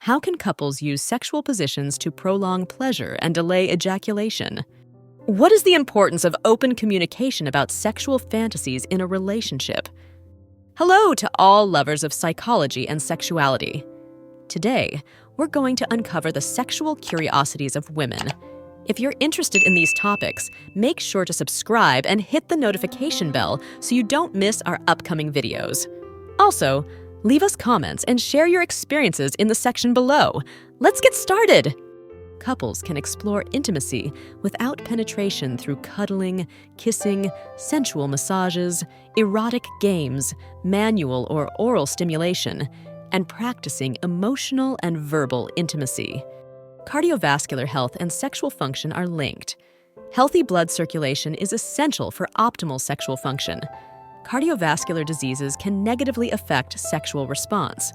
How can couples use sexual positions to prolong pleasure and delay ejaculation? What is the importance of open communication about sexual fantasies in a relationship? Hello to all lovers of psychology and sexuality. Today, we're going to uncover the sexual curiosities of women. If you're interested in these topics, make sure to subscribe and hit the notification bell so you don't miss our upcoming videos. Also, leave us comments and share your experiences in the section below. Let's get started! Couples can explore intimacy without penetration through cuddling, kissing, sensual massages, erotic games, manual or oral stimulation, and practicing emotional and verbal intimacy. Cardiovascular health and sexual function are linked. Healthy blood circulation is essential for optimal sexual function. Cardiovascular diseases can negatively affect sexual response.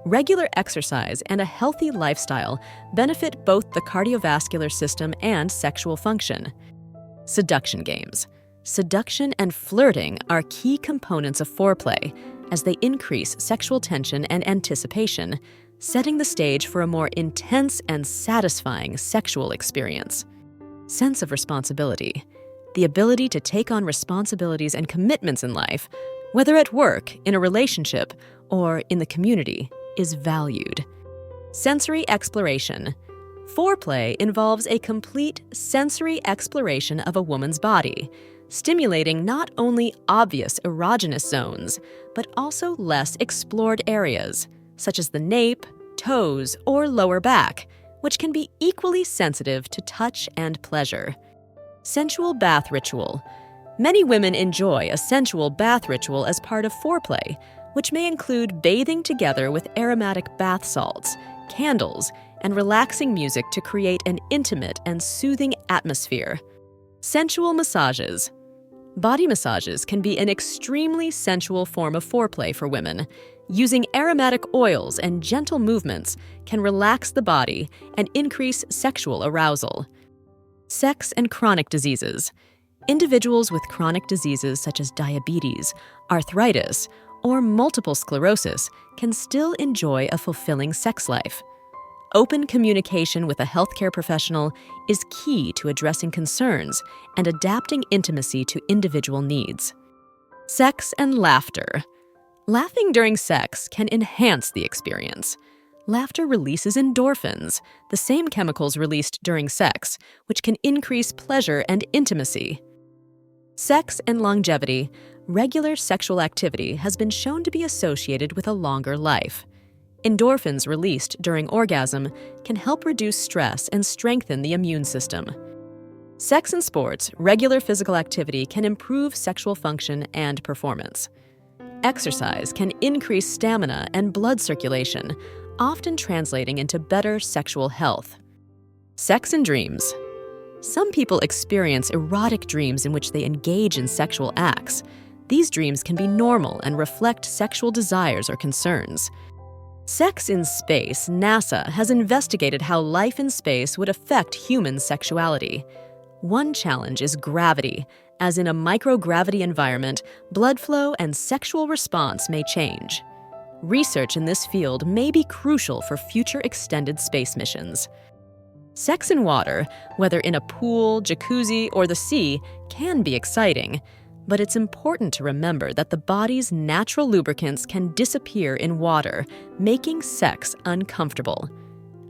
Regular exercise and a healthy lifestyle benefit both the cardiovascular system and sexual function. Seduction games. Seduction and flirting are key components of foreplay as they increase sexual tension and anticipation, setting the stage for a more intense and satisfying sexual experience. Sense of responsibility. The ability to take on responsibilities and commitments in life, whether at work, in a relationship, or in the community, is valued. Sensory exploration. Foreplay involves a complete sensory exploration of a woman's body, stimulating not only obvious erogenous zones, but also less explored areas, such as the nape, toes, or lower back, which can be equally sensitive to touch and pleasure. Sensual bath ritual. Many women enjoy a sensual bath ritual as part of foreplay, which may include bathing together with aromatic bath salts, candles, and relaxing music to create an intimate and soothing atmosphere. Sensual massages. Body massages can be an extremely sensual form of foreplay for women. Using aromatic oils and gentle movements can relax the body and increase sexual arousal. Sex and chronic diseases. Individuals with chronic diseases such as diabetes, arthritis, or multiple sclerosis can still enjoy a fulfilling sex life. Open communication with a healthcare professional is key to addressing concerns and adapting intimacy to individual needs. Sex and laughter. Laughing during sex can enhance the experience. Laughter releases endorphins, the same chemicals released during sex, which can increase pleasure and intimacy. Sex and longevity. Regular sexual activity has been shown to be associated with a longer life. Endorphins released during orgasm can help reduce stress and strengthen the immune system. Sex and sports, regular physical activity can improve sexual function and performance. Exercise can increase stamina and blood circulation, often translating into better sexual health. Sex and dreams. Some people experience erotic dreams in which they engage in sexual acts. These dreams can be normal and reflect sexual desires or concerns. Sex in space. NASA has investigated how life in space would affect human sexuality. One challenge is gravity. As in a microgravity environment, blood flow and sexual response may change. Research in this field may be crucial for future extended space missions. Sex in water, whether in a pool, jacuzzi, or the sea, can be exciting, but it's important to remember that the body's natural lubricants can disappear in water, making sex uncomfortable.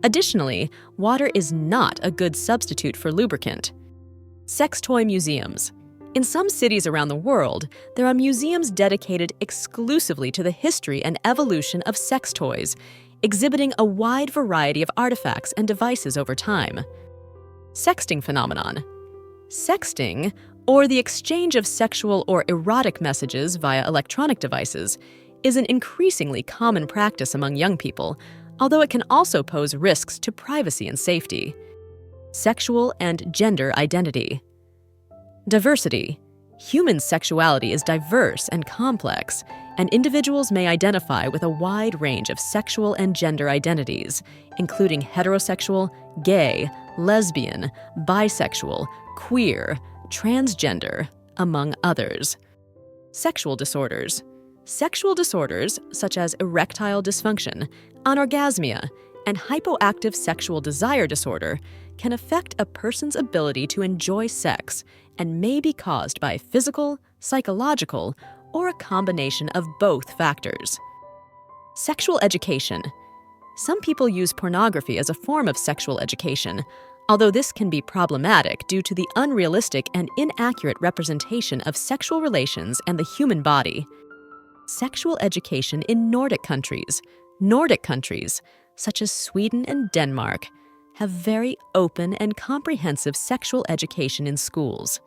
Additionally, water is not a good substitute for lubricant. Sex toy museums. In some cities around the world, there are museums dedicated exclusively to the history and evolution of sex toys, exhibiting a wide variety of artifacts and devices over time. Sexting phenomenon. Sexting, or the exchange of sexual or erotic messages via electronic devices, is an increasingly common practice among young people, although it can also pose risks to privacy and safety. Sexual and gender identity. Diversity. Human sexuality is diverse and complex, and individuals may identify with a wide range of sexual and gender identities, including heterosexual, gay, lesbian, bisexual, queer, transgender, among others. Sexual disorders. Sexual disorders, such as erectile dysfunction, anorgasmia, and hypoactive sexual desire disorder can affect a person's ability to enjoy sex and may be caused by physical, psychological, or a combination of both factors. Sexual education. Some people use pornography as a form of sexual education, although this can be problematic due to the unrealistic and inaccurate representation of sexual relations and the human body. Sexual education in Nordic countries, such as Sweden and Denmark, have very open and comprehensive sexual education in schools.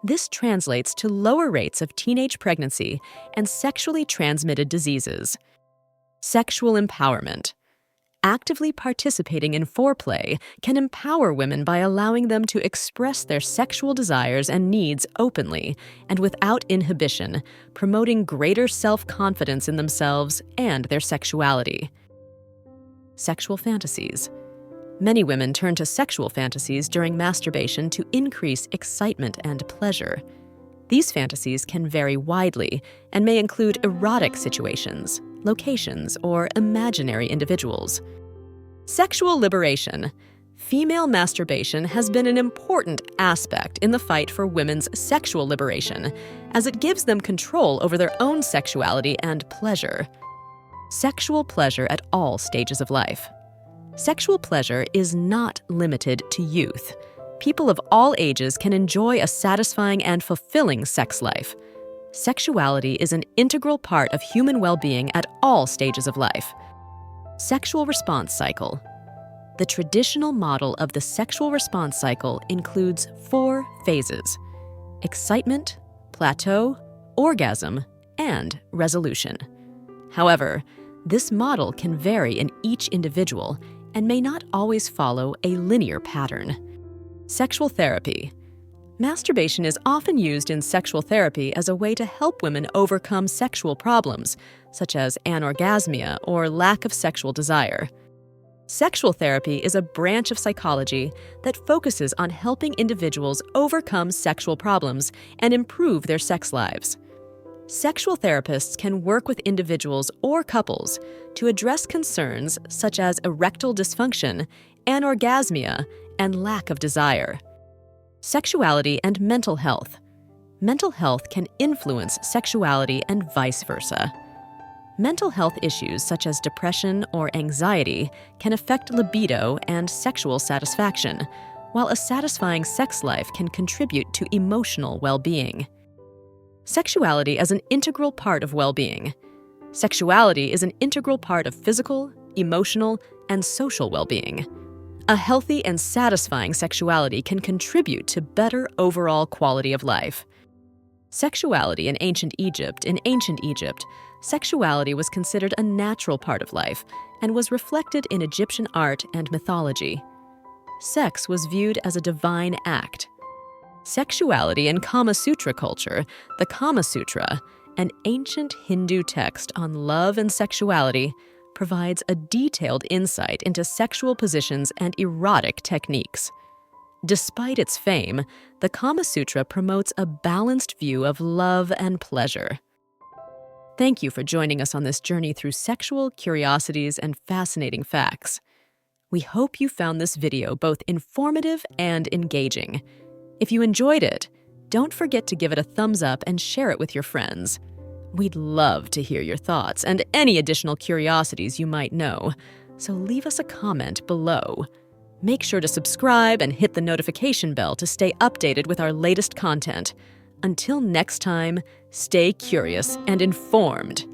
This translates to lower rates of teenage pregnancy and sexually transmitted diseases. Sexual empowerment. Actively participating in foreplay can empower women by allowing them to express their sexual desires and needs openly and without inhibition, promoting greater self-confidence in themselves and their sexuality. Sexual fantasies. Many women turn to sexual fantasies during masturbation to increase excitement and pleasure. These fantasies can vary widely and may include erotic situations, locations, or imaginary individuals. Sexual liberation. Female masturbation has been an important aspect in the fight for women's sexual liberation, as it gives them control over their own sexuality and pleasure. Sexual pleasure at all stages of life. Sexual pleasure is not limited to youth. People of all ages can enjoy a satisfying and fulfilling sex life. Sexuality is an integral part of human well-being at all stages of life. Sexual response cycle. The traditional model of the sexual response cycle includes 4 phases: excitement, plateau, orgasm, and resolution. However, this model can vary in each individual and may not always follow a linear pattern. Sexual therapy. Masturbation is often used in sexual therapy as a way to help women overcome sexual problems, such as anorgasmia or lack of sexual desire. Sexual therapy is a branch of psychology that focuses on helping individuals overcome sexual problems and improve their sex lives. Sexual therapists can work with individuals or couples to address concerns such as erectile dysfunction, anorgasmia, and lack of desire. Sexuality and mental health. Mental health can influence sexuality and vice versa. Mental health issues such as depression or anxiety can affect libido and sexual satisfaction, while a satisfying sex life can contribute to emotional well-being. Sexuality as an integral part of well-being. Sexuality is an integral part of physical, emotional, and social well-being. A healthy and satisfying sexuality can contribute to better overall quality of life. Sexuality in ancient Egypt. In ancient Egypt, sexuality was considered a natural part of life and was reflected in Egyptian art and mythology. Sex was viewed as a divine act. Sexuality in Kama Sutra culture. The Kama Sutra, an ancient Hindu text on love and sexuality, provides a detailed insight into sexual positions and erotic techniques. Despite its fame, the Kama Sutra promotes a balanced view of love and pleasure. Thank you for joining us on this journey through sexual curiosities and fascinating facts. We hope you found this video both informative and engaging. If you enjoyed it, don't forget to give it a thumbs up and share it with your friends. We'd love to hear your thoughts and any additional curiosities you might know, so leave us a comment below. Make sure to subscribe and hit the notification bell to stay updated with our latest content. Until next time, stay curious and informed.